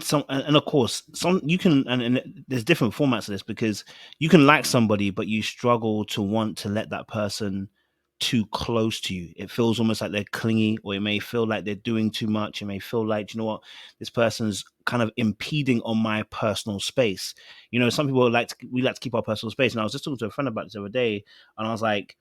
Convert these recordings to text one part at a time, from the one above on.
some, and of course, some you can, and there's different formats of this because you can like somebody, but you struggle to want to let that person too close to you. It feels almost like they're clingy, or it may feel like they're doing too much. It may feel like, you know what, this person's kind of impeding on my personal space. Some people we like to keep our personal space. And I was just talking to a friend about this the other day, and I was like,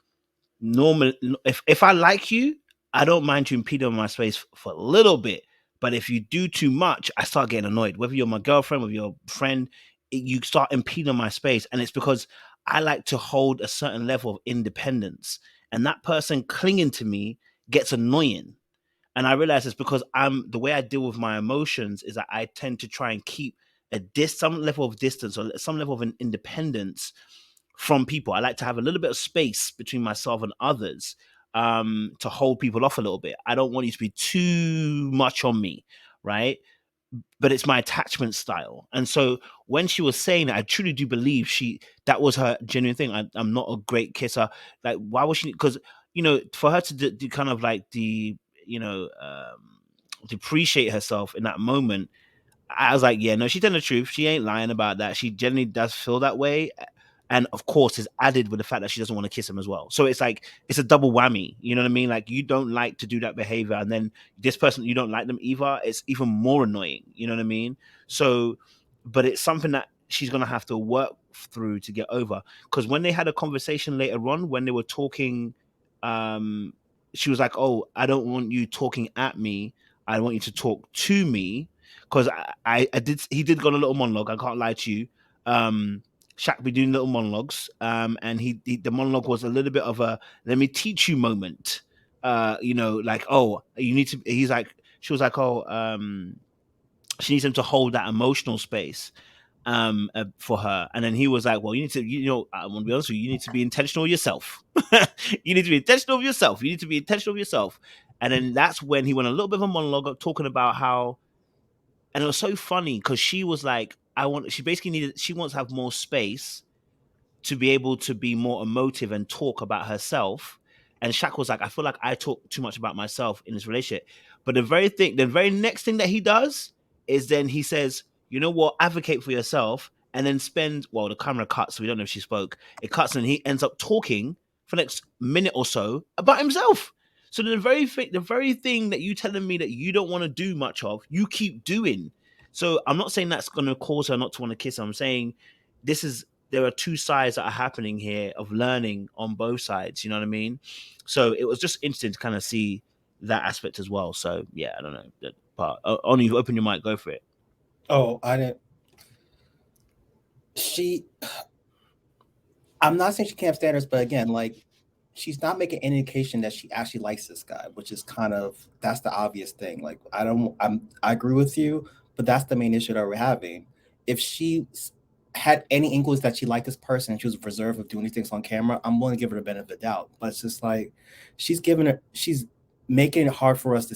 normal if I like you, I don't mind you impeding on my space for a little bit. But if you do too much, I start getting annoyed. Whether you're my girlfriend, whether you're a friend, you start impeding on my space. And it's because I like to hold a certain level of independence. And that person clinging to me gets annoying. And I realize it's because the way I deal with my emotions is that I tend to try and keep some level of distance or some level of an independence from people. I like to have a little bit of space between myself and others, to hold people off a little bit. I don't want you to be too much on me, right? But it's my attachment style. And so when she was saying that, I truly do believe that was her genuine thing. I'm not a great kisser. Like, why was she? Because for her to do kind of like you know depreciate herself in that moment, I was like, yeah, no, she's telling the truth. She ain't lying about that. She generally does feel that way. And of course, is added with the fact that she doesn't want to kiss him as well. So it's like, it's a double whammy. You know what I mean? Like, you don't like to do that behavior. And then this person, you don't like them either. It's even more annoying. You know what I mean? So, but it's something that she's going to have to work through to get over. Because when they had a conversation later on, when they were talking, um, she was like, oh, I don't want you talking at me. I want you to talk to me, because he did go on a little monologue. I can't lie to you. Shaq be doing little monologues, and the monologue was a little bit of a let me teach you moment. Like, oh, you need to. He's like, she was like, oh, she needs him to hold that emotional space, for her. And then he was like, well, you need to, I want to be honest with you, you need to be intentional with yourself. You need to be intentional with yourself. You need to be intentional with yourself. And then that's when he went a little bit of a monologue talking about how, and it was so funny because she was like, she basically she wants to have more space to be able to be more emotive and talk about herself. And Shaq was like, I feel like I talk too much about myself in this relationship. But the very next thing that he does is then he says, you know what, advocate for yourself, and then the camera cuts, so we don't know if she spoke. It cuts and he ends up talking for the next minute or so about himself. So the very thing that you telling me that you don't want to do much of, you keep doing. So I'm not saying that's going to cause her not to want to kiss. I'm saying this is there are two sides that are happening here of learning on both sides. You know what I mean? So it was just interesting to kind of see that aspect as well. So yeah, I don't know that part. Only you open your mic, go for it. Oh, I didn't. She. I'm not saying she can't have standards, but again, like, she's not making any indication that she actually likes this guy, which is kind of that's the obvious thing. Like, I agree with you, but that's the main issue that we're having. If she had any inklings that she liked this person and she was reserved of doing these things on camera, I'm willing to give her the benefit of the doubt. But it's just like she's making it hard for us to